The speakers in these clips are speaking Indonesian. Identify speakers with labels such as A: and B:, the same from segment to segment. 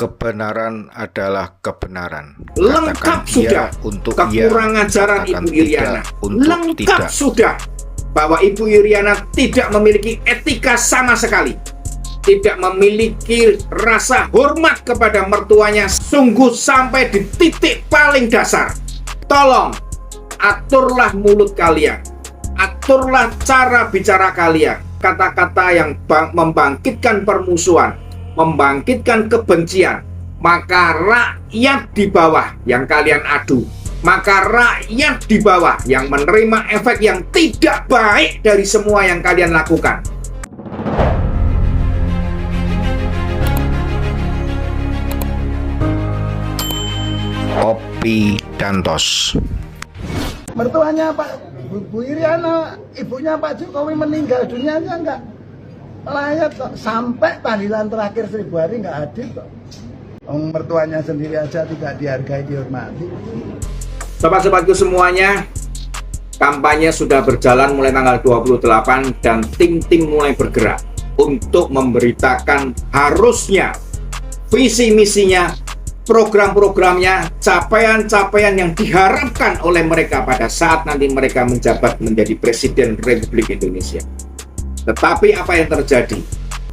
A: Kebenaran adalah kebenaran.
B: Lengkap sudah
A: untuk
B: kekurangan ajaran Ibu Iriana. Lengkap sudah bahwa Ibu Iriana tidak memiliki etika sama sekali. Tidak memiliki rasa hormat kepada mertuanya, sungguh sampai di titik paling dasar. Tolong, aturlah mulut kalian. Aturlah cara bicara kalian. Kata-kata yang membangkitkan permusuhan, membangkitkan kebencian, maka rakyat di bawah yang kalian adu, maka rakyat di bawah yang menerima efek yang tidak baik dari semua yang kalian lakukan.
A: Opi Dantos.
C: Mertuanya Pak Bu Iriana, ibunya Pak Jokowi meninggal dunianya enggak melayat kok, sampai panggilan terakhir 1000 hari enggak hadir kok. Mertuanya sendiri aja tidak dihargai, dihormati.
B: Sobat-sobatku semuanya, kampanye sudah berjalan mulai tanggal 28 dan tim-tim mulai bergerak untuk memberitakan harusnya visi misinya, program-programnya, capaian-capaian yang diharapkan oleh mereka pada saat nanti mereka menjabat menjadi Presiden Republik Indonesia. Tetapi apa yang terjadi?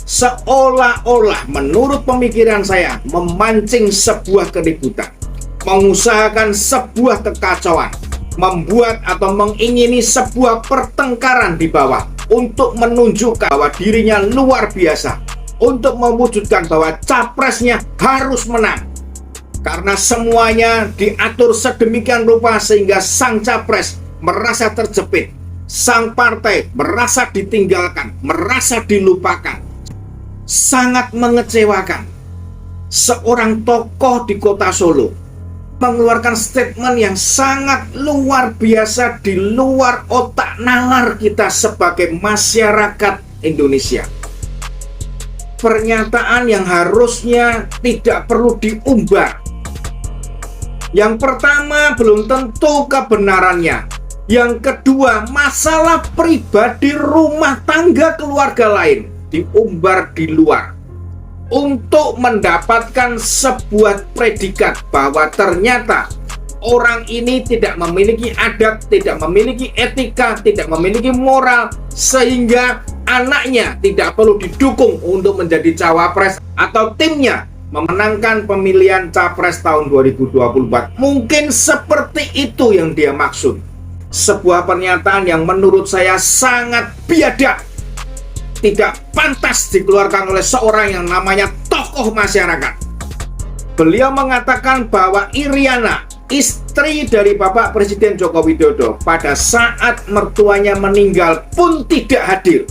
B: Seolah-olah menurut pemikiran saya memancing sebuah keributan, mengusahakan sebuah kekacauan, membuat atau mengingini sebuah pertengkaran di bawah untuk menunjukkan bahwa dirinya luar biasa, untuk mewujudkan bahwa capresnya harus menang. Karena semuanya diatur sedemikian rupa sehingga sang capres merasa terjepit, sang partai merasa ditinggalkan, merasa dilupakan. Sangat mengecewakan. Seorang tokoh di kota Solo mengeluarkan statement yang sangat luar biasa, di luar otak nalar kita sebagai masyarakat Indonesia. Pernyataan yang harusnya tidak perlu diumbar. Yang pertama, belum tentu kebenarannya. Yang kedua, masalah pribadi rumah tangga keluarga lain diumbar di luar untuk mendapatkan sebuah predikat bahwa ternyata orang ini tidak memiliki adat, tidak memiliki etika, tidak memiliki moral, sehingga anaknya tidak perlu didukung untuk menjadi cawapres atau timnya memenangkan pemilihan capres tahun 2024. Mungkin seperti itu yang dia maksud. Sebuah pernyataan yang menurut saya sangat biadab, tidak pantas dikeluarkan oleh seorang yang namanya tokoh masyarakat. Beliau mengatakan bahwa Iriana, istri dari Bapak Presiden Joko Widodo, pada saat mertuanya meninggal pun tidak hadir.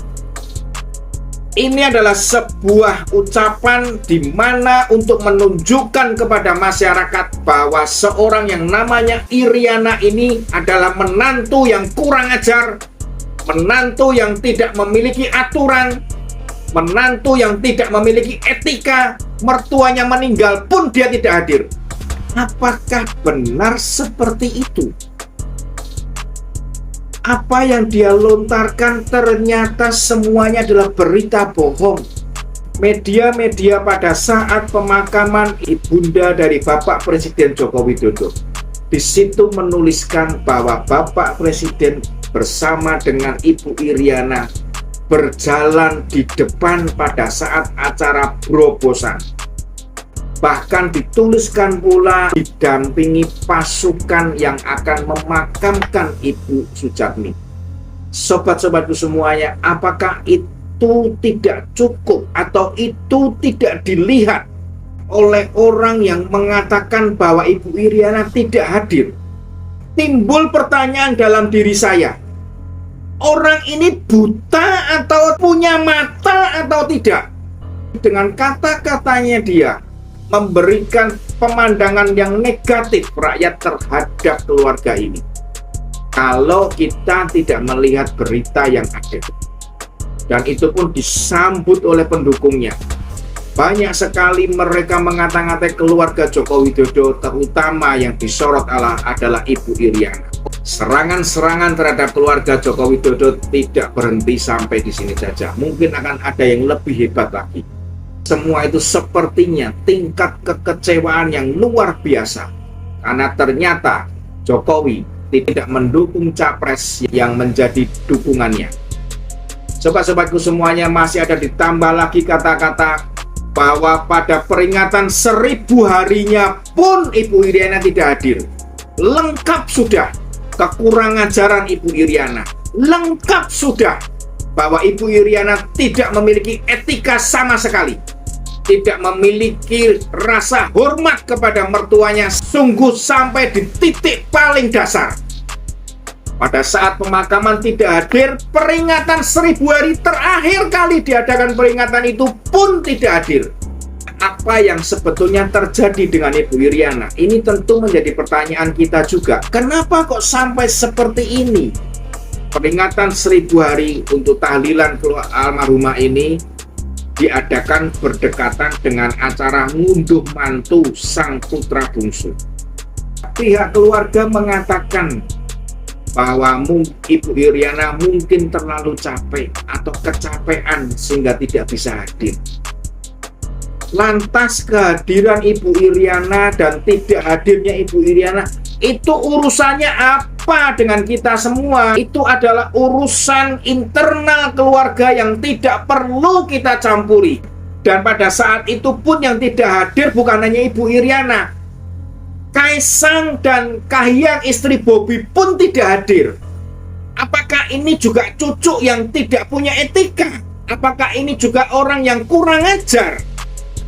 B: Ini adalah sebuah ucapan di mana untuk menunjukkan kepada masyarakat bahwa seorang yang namanya Iriana ini adalah menantu yang kurang ajar, menantu yang tidak memiliki aturan, menantu yang tidak memiliki etika. Mertuanya meninggal pun dia tidak hadir. Apakah benar seperti itu? Apa yang dia lontarkan ternyata semuanya adalah berita bohong. Media-media pada saat pemakaman ibunda dari Bapak Presiden Joko Widodo, di situ menuliskan bahwa Bapak Presiden bersama dengan Ibu Iriana berjalan di depan pada saat acara Brobosan. Bahkan dituliskan pula didampingi pasukan yang akan memakamkan Ibu Sujatmi. Sobat-sobatku semuanya, apakah itu tidak cukup atau itu tidak dilihat oleh orang yang mengatakan bahwa Ibu Iriana tidak hadir? Timbul pertanyaan dalam diri saya, orang ini buta atau punya mata atau tidak? Dengan kata-katanya dia memberikan pemandangan yang negatif rakyat terhadap keluarga ini. Kalau kita tidak melihat berita yang ada, dan itu pun disambut oleh pendukungnya. Banyak sekali mereka mengata-ngatai keluarga Joko Widodo, terutama yang disorot adalah Ibu Iriana. Serangan-serangan terhadap keluarga Joko Widodo tidak berhenti sampai di sini saja. Mungkin akan ada yang lebih hebat lagi. Semua itu sepertinya tingkat kekecewaan yang luar biasa. Karena ternyata Jokowi tidak mendukung capres yang menjadi dukungannya. Sobat-sobatku semuanya, masih ada ditambah lagi kata-kata bahwa pada peringatan 1000 harinya pun Ibu Iriana tidak hadir. Lengkap sudah kekurangan ajaran Ibu Iriana. Lengkap sudah bahwa Ibu Iriana tidak memiliki etika sama sekali. Tidak memiliki rasa hormat kepada mertuanya, sungguh sampai di titik paling dasar. Pada saat pemakaman tidak hadir, peringatan 1000 hari terakhir kali diadakan peringatan itu pun tidak hadir. Apa yang sebetulnya terjadi dengan Ibu Iriana? Ini tentu menjadi pertanyaan kita juga. Kenapa kok sampai seperti ini? Peringatan 1000 hari untuk tahlilan almarhumah ini diadakan berdekatan dengan acara ngunduh mantu sang putra bungsu. Pihak keluarga mengatakan bahwa Ibu Iriana mungkin terlalu capek atau kecapean sehingga tidak bisa hadir. Lantas kehadiran Ibu Iriana dan tidak hadirnya Ibu Iriana itu urusannya apa dengan kita semua? Itu adalah urusan internal keluarga yang tidak perlu kita campuri. Dan pada saat itu pun yang tidak hadir bukan hanya Ibu Iriana, Kaisang dan Kahiyang istri Bobi pun tidak hadir. Apakah ini juga cucu yang tidak punya etika? Apakah ini juga orang yang kurang ajar?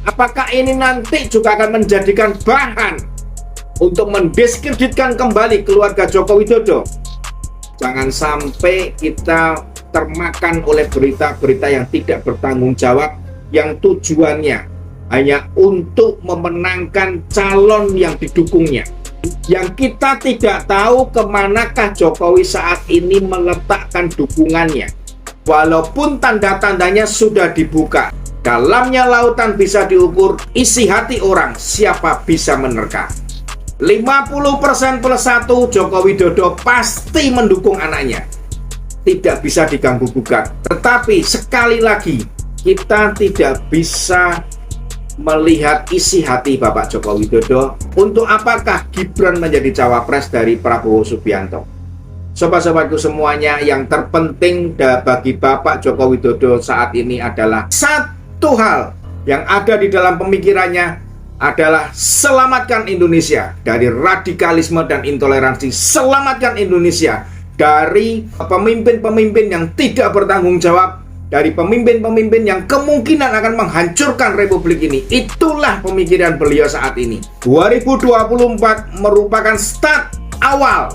B: Apakah ini nanti juga akan menjadikan bahan untuk mendiskreditkan kembali keluarga Joko Widodo? Jangan sampai kita termakan oleh berita-berita yang tidak bertanggung jawab, yang tujuannya hanya untuk memenangkan calon yang didukungnya. Yang kita tidak tahu kemanakah Jokowi saat ini meletakkan dukungannya. Walaupun tanda-tandanya sudah dibuka. Dalamnya lautan bisa diukur, isi hati orang siapa bisa menerka. 50% plus 1 Joko Widodo pasti mendukung anaknya. Tidak bisa diganggu gugat. Tetapi sekali lagi, kita tidak bisa melihat isi hati Bapak Joko Widodo. Untuk apakah Gibran menjadi cawapres dari Prabowo Subianto? Sobat-sobatku semuanya, yang terpenting bagi Bapak Joko Widodo saat ini adalah satu hal yang ada di dalam pemikirannya adalah selamatkan Indonesia dari radikalisme dan intoleransi. Selamatkan Indonesia dari pemimpin-pemimpin yang tidak bertanggung jawab, dari pemimpin-pemimpin yang kemungkinan akan menghancurkan republik ini. Itulah pemikiran beliau saat ini. 2024 merupakan start awal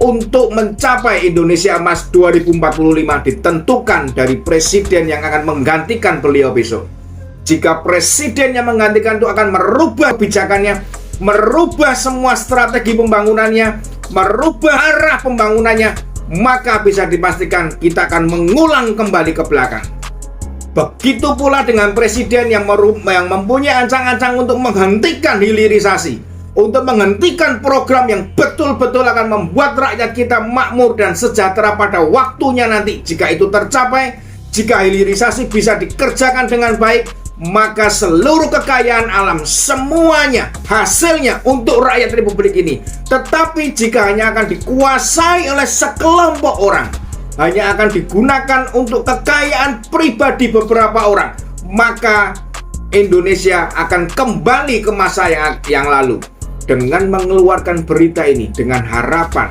B: untuk mencapai Indonesia Emas 2045, ditentukan dari presiden yang akan menggantikan beliau besok. Jika presiden yang menggantikan itu akan merubah kebijakannya, merubah semua strategi pembangunannya, merubah arah pembangunannya, maka bisa dipastikan kita akan mengulang kembali ke belakang. Begitu pula dengan presiden yang mempunyai ancang-ancang untuk menghentikan hilirisasi, untuk menghentikan program yang betul-betul akan membuat rakyat kita makmur dan sejahtera pada waktunya nanti. Jika itu tercapai, jika hilirisasi bisa dikerjakan dengan baik, maka seluruh kekayaan alam semuanya hasilnya untuk rakyat republik ini. Tetapi jika hanya akan dikuasai oleh sekelompok orang, hanya akan digunakan untuk kekayaan pribadi beberapa orang, maka Indonesia akan kembali ke masa yang lalu. Dengan mengeluarkan berita ini, dengan harapan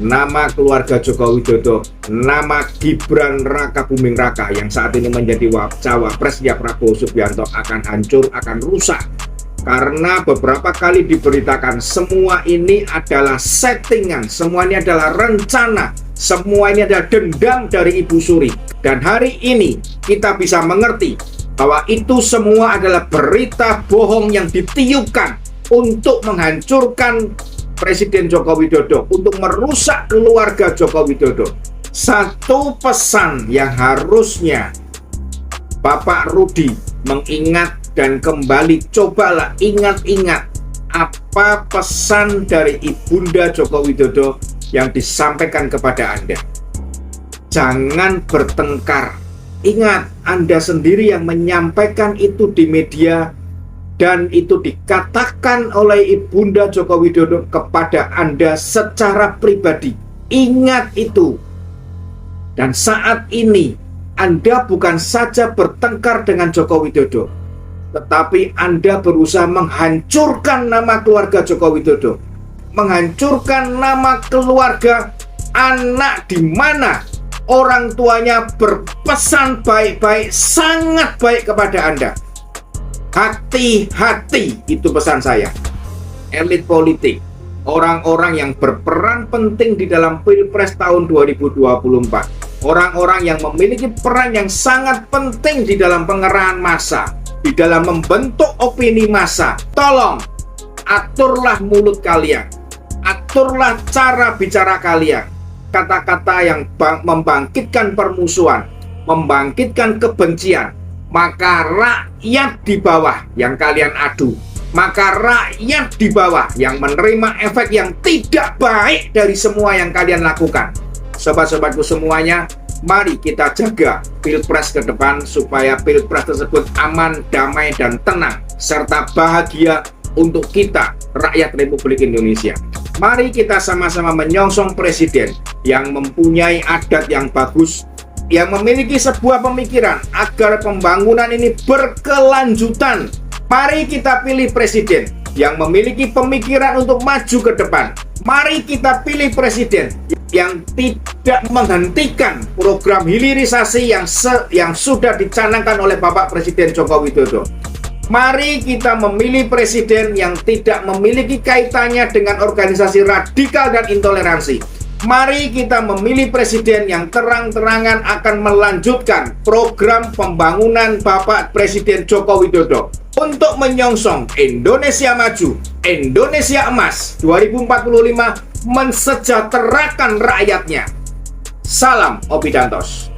B: nama keluarga Joko Widodo, nama Gibran Raka Buming Raka yang saat ini menjadi cawapresnya Prabowo Subianto akan hancur, akan rusak. Karena beberapa kali diberitakan semua ini adalah settingan, semua ini adalah rencana, semua ini adalah dendam dari Ibu Suri. Dan hari ini kita bisa mengerti bahwa itu semua adalah berita bohong yang ditiupkan untuk menghancurkan Presiden Joko Widodo, untuk merusak keluarga Joko Widodo. Satu pesan yang harusnya Bapak Rudi mengingat dan kembali, cobalah ingat-ingat apa pesan dari Ibunda Joko Widodo yang disampaikan kepada Anda. Jangan bertengkar Ingat, Anda sendiri yang menyampaikan itu di media dan itu dikatakan oleh Ibunda Joko Widodo kepada Anda secara pribadi. Ingat itu. Dan saat ini Anda bukan saja bertengkar dengan Joko Widodo, tetapi Anda berusaha menghancurkan nama keluarga Joko Widodo, menghancurkan nama keluarga anak di mana orang tuanya berpesan baik-baik, sangat baik kepada Anda. Hati-hati, itu pesan saya. Elit politik, orang-orang yang berperan penting di dalam Pilpres tahun 2024, orang-orang yang memiliki peran yang sangat penting di dalam pengerahan massa, di dalam membentuk opini massa. Tolong, aturlah mulut kalian, aturlah cara bicara kalian. Kata-kata yang membangkitkan permusuhan, membangkitkan kebencian, maka rakyat di bawah yang kalian adu, maka rakyat di bawah yang menerima efek yang tidak baik dari semua yang kalian lakukan. Sobat-sobatku semuanya, mari kita jaga Pilpres ke depan supaya Pilpres tersebut aman, damai, dan tenang, serta bahagia untuk kita, rakyat Republik Indonesia. Mari kita sama-sama menyongsong presiden yang mempunyai adat yang bagus, yang memiliki sebuah pemikiran agar pembangunan ini berkelanjutan. Mari kita pilih presiden yang memiliki pemikiran untuk maju ke depan. Mari kita pilih presiden yang tidak menghentikan program hilirisasi yang sudah dicanangkan oleh Bapak Presiden Joko Widodo. Mari kita memilih presiden yang tidak memiliki kaitannya dengan organisasi radikal dan intoleransi. Mari kita memilih presiden yang terang-terangan akan melanjutkan program pembangunan Bapak Presiden Joko Widodo untuk menyongsong Indonesia Maju, Indonesia Emas 2045, mensejahterakan rakyatnya. Salam Obidantos.